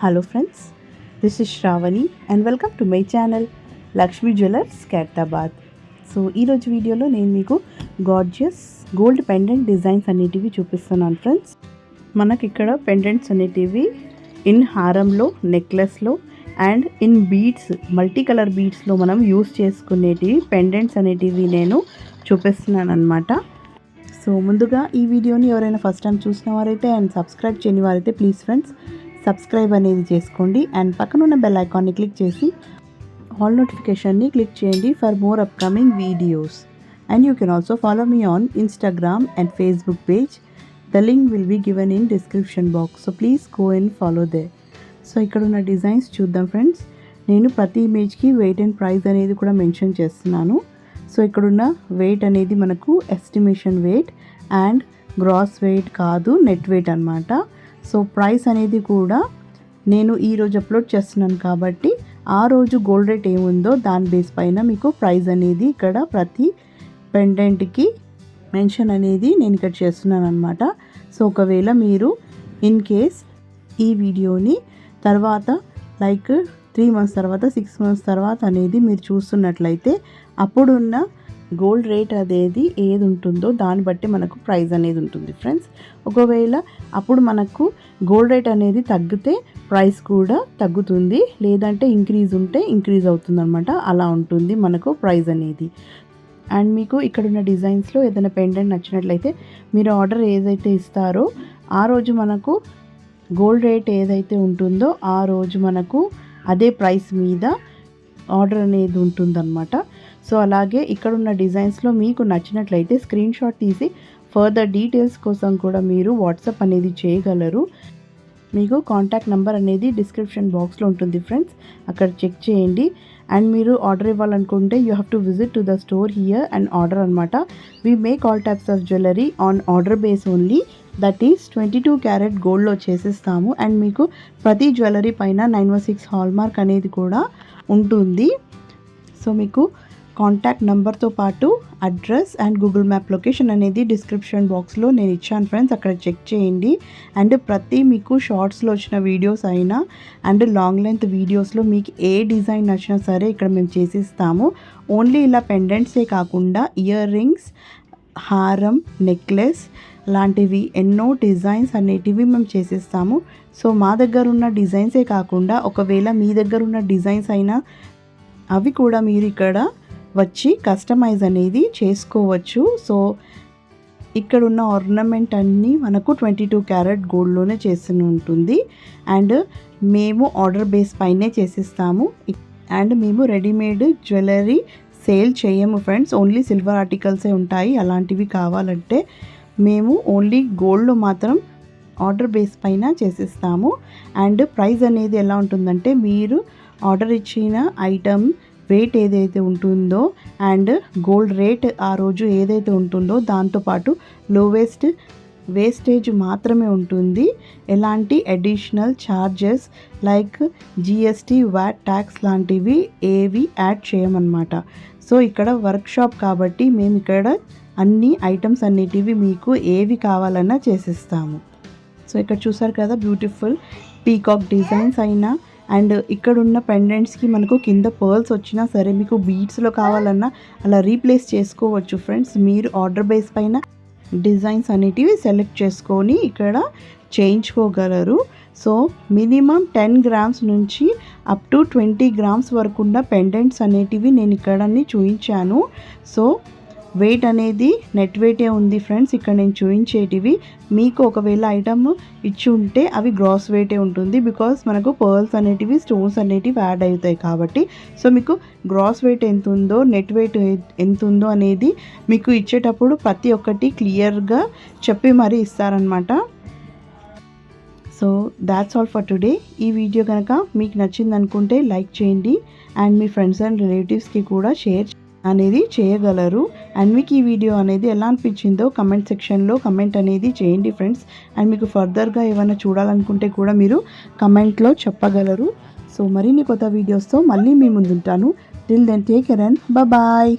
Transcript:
Hello friends, this is Shravani and welcome to my channel Lakshmi Jewellers Khairtabad. So ఈరోజు వీడియోలో నేను మీకు gorgeous gold pendant designs అనేటివి చూపిస్తున్నాను ఫ్రెండ్స్. మనకి ఇక్కడ పెండెంట్స్ అనేటివి ఇన్ హారంలో, నెక్లెస్లో and in beads, multi colour బీడ్స్లో మనం యూస్ చేసుకునేటివి పెండెంట్స్ అనేటివి నేను చూపిస్తున్నాను అనమాట. సో ముందుగా ఈ వీడియోని ఎవరైనా ఫస్ట్ టైం చూసిన వారైతే అండ్ సబ్స్క్రైబ్ చేయని వారైతే ప్లీజ్ ఫ్రెండ్స్ సబ్స్క్రైబ్ అనేది చేసుకోండి అండ్ పక్కన ఉన్న బెల్ ఐకాన్ని క్లిక్ చేసి ఆల్ నోటిఫికేషన్ని క్లిక్ చేయండి for more upcoming videos. And you can also follow me on Instagram and Facebook page. The link will be given in description box, so please go and follow they. So ఇక్కడ ఉన్న designs చూద్దాం friends. నేను ప్రతి ఇమేజ్కి wait and price అనేది కూడా mention చేస్తున్నాను. So ఇక్కడున్న weight అనేది మనకు estimation weight and gross weight కాదు, నెట్ వెయిట్ అనమాట. సో ప్రైస్ అనేది కూడా నేను ఈరోజు అప్లోడ్ చేస్తున్నాను కాబట్టి ఆ రోజు గోల్డ్ రేట్ ఏముందో దాని బేస్ పైన మీకు ప్రైస్ అనేది ఇక్కడ ప్రతి పెండెంట్కి మెన్షన్ అనేది నేను ఇక్కడ చేస్తున్నాను అనమాట. సో ఒకవేళ మీరు ఇన్ కేస్ ఈ వీడియోని తర్వాత లైక్ 3 months తర్వాత 6 months తర్వాత అనేది మీరు చూస్తున్నట్లయితే అప్పుడున్న గోల్డ్ రేట్ అనేది ఏది ఉంటుందో దాన్ని బట్టి మనకు ప్రైస్ అనేది ఉంటుంది ఫ్రెండ్స్. ఒకవేళ అప్పుడు మనకు గోల్డ్ రేట్ అనేది తగ్గితే ప్రైస్ కూడా తగ్గుతుంది, లేదంటే ఇంక్రీజ్ ఉంటే ఇంక్రీజ్ అవుతుంది అనమాట. అలా ఉంటుంది మనకు ప్రైస్ అనేది. అండ్ మీకు ఇక్కడున్న డిజైన్స్లో ఏదైనా పెండెంట్ నచ్చినట్లయితే మీరు ఆర్డర్ ఏదైతే ఇస్తారో ఆ రోజు మనకు గోల్డ్ రేట్ ఏదైతే ఉంటుందో ఆ రోజు మనకు అదే ప్రైస్ మీద ఆర్డర్ అనేది ఉంటుందన్నమాట. సో అలాగే ఇక్కడున్న డిజైన్స్లో మీకు నచ్చినట్లయితే స్క్రీన్ షాట్ తీసి ఫర్దర్ డీటెయిల్స్ కోసం కూడా మీరు వాట్సాప్ అనేది చేయగలరు. మీకు కాంటాక్ట్ నెంబర్ అనేది డిస్క్రిప్షన్ బాక్స్లో ఉంటుంది ఫ్రెండ్స్, అక్కడ చెక్ చేయండి. అండ్ మీరు ఆర్డర్ ఇవ్వాలనుకుంటే you have to visit to the store here and order అనమాట. We make all types of jewellery on order base only, that is 22 carat గోల్డ్లో చేసిస్తాము. అండ్ మీకు ప్రతి జ్యువెలరీ పైన 916 హాల్మార్క్ అనేది కూడా ఉంటుంది. సో మీకు కాంటాక్ట్ నెంబర్తో పాటు address and Google map location అనేది డిస్క్రిప్షన్ బాక్స్లో నేను ఇచ్చాను ఫ్రెండ్స్, అక్కడ చెక్ చేయండి. అండ్ ప్రతి మీకు షార్ట్స్లో వచ్చిన వీడియోస్ అయినా అండ్ లాంగ్ లెంత్ వీడియోస్లో మీకు ఏ డిజైన్ నచ్చినా సరే ఇక్కడ మేము చేసిస్తాము. ఓన్లీ ఇలా పెండెంట్సే కాకుండా ఇయర్ రింగ్స్, హారం, నెక్లెస్ లాంటివి ఎన్నో డిజైన్స్ అనేటివి మేము చేసిస్తాము. సో మా దగ్గర ఉన్న డిజైన్సే కాకుండా ఒకవేళ మీ దగ్గర ఉన్న డిజైన్స్ అయినా అవి కూడా మీరు ఇక్కడ వచ్చి కస్టమైజ్ అనేది చేసుకోవచ్చు. సో ఇక్కడున్న ఆర్నమెంట్ అన్నీ మనకు 22 క్యారెట్ గోల్డ్లోనే చేసి ఉంటుంది. అండ్ మేము ఆర్డర్ బేస్ పైనే చేసిస్తాము. అండ్ మేము రెడీమేడ్ జ్యువెలరీ సేల్ చేయము ఫ్రెండ్స్, ఓన్లీ సిల్వర్ ఆర్టికల్సే ఉంటాయి. అలాంటివి కావాలంటే మేము ఓన్లీ గోల్డ్లో మాత్రం ఆర్డర్ బేస్ పైన చేసిస్తాము. అండ్ ప్రైస్ అనేది ఎలా ఉంటుందంటే మీరు ఆర్డర్ ఇచ్చిన ఐటమ్ వెయిట్ ఏదైతే ఉంటుందో అండ్ గోల్డ్ రేట్ ఆ రోజు ఏదైతే ఉంటుందో దాంతోపాటు లోవెస్ట్ వేస్టేజ్ మాత్రమే ఉంటుంది. ఎలాంటి additional charges like GST, VAT, tax లాంటివి ఏవి యాడ్ చేయమన్నమాట. సో ఇక్కడ వర్క్షాప్ కాబట్టి మేము ఇక్కడ అన్ని ఐటమ్స్ అన్నిటివి మీకు ఏవి కావాలన్నా చేసిస్తాము. సో ఇక్కడ చూసారు కదా బ్యూటిఫుల్ పీకాక్ డిజైన్స్ అయినా అండ్ ఇక్కడ ఉన్న పెండెంట్స్కి మనకు కింద పర్ల్స్ వచ్చినా సరే మీకు బీడ్స్లో కావాలన్నా అలా రీప్లేస్ చేసుకోవచ్చు ఫ్రెండ్స్. మీరు ఆర్డర్ బేస్ పైన డిజైన్స్ అనేటివి సెలెక్ట్ చేసుకొని ఇక్కడ చేయించుకోగలరు. సో మినిమం 10 grams నుంచి అప్ టు 20 grams వరకు ఉన్న పెండెంట్స్ అనేటివి నేను ఇక్కడ చూపించాను. సో వెయిట్ అనేది నెట్ వెయిటే ఉంది ఫ్రెండ్స్ ఇక్కడ నేను చూపించేటివి. మీకు ఒకవేళ ఐటమ్ ఇచ్చి ఉంటే అవి గ్రాస్ వెయిటే ఉంటుంది, బికాస్ మనకు పర్ల్స్ అనేటివి, స్టోన్స్ అనేటివి యాడ్ అవుతాయి కాబట్టి. సో మీకు గ్రాస్ వెయిట్ ఎంత ఉందో, నెట్ వెయిట్ ఎంత ఉందో అనేది మీకు ఇచ్చేటప్పుడు ప్రతి ఒక్కటి క్లియర్గా చెప్పి మరీ ఇస్తారనమాట. So that's all for today. ఈ వీడియో కనుక మీకు నచ్చింది అనుకుంటే లైక్ చేయండి అండ్ మీ ఫ్రెండ్స్ అండ్ రిలేటివ్స్కి కూడా షేర్ అనేది చేయగలరు. అండ్ మీకు ఈ వీడియో అనేది ఎలా అనిపించిందో కమెంట్ సెక్షన్లో కమెంట్ అనేది చేయండి ఫ్రెండ్స్. అండ్ మీకు ఫర్దర్గా ఏమైనా చూడాలనుకుంటే కూడా మీరు కమెంట్లో చెప్పగలరు. సో మరిన్ని కొత్త వీడియోస్తో మళ్ళీ మీ ముందుంటాను. Till then take care and bye.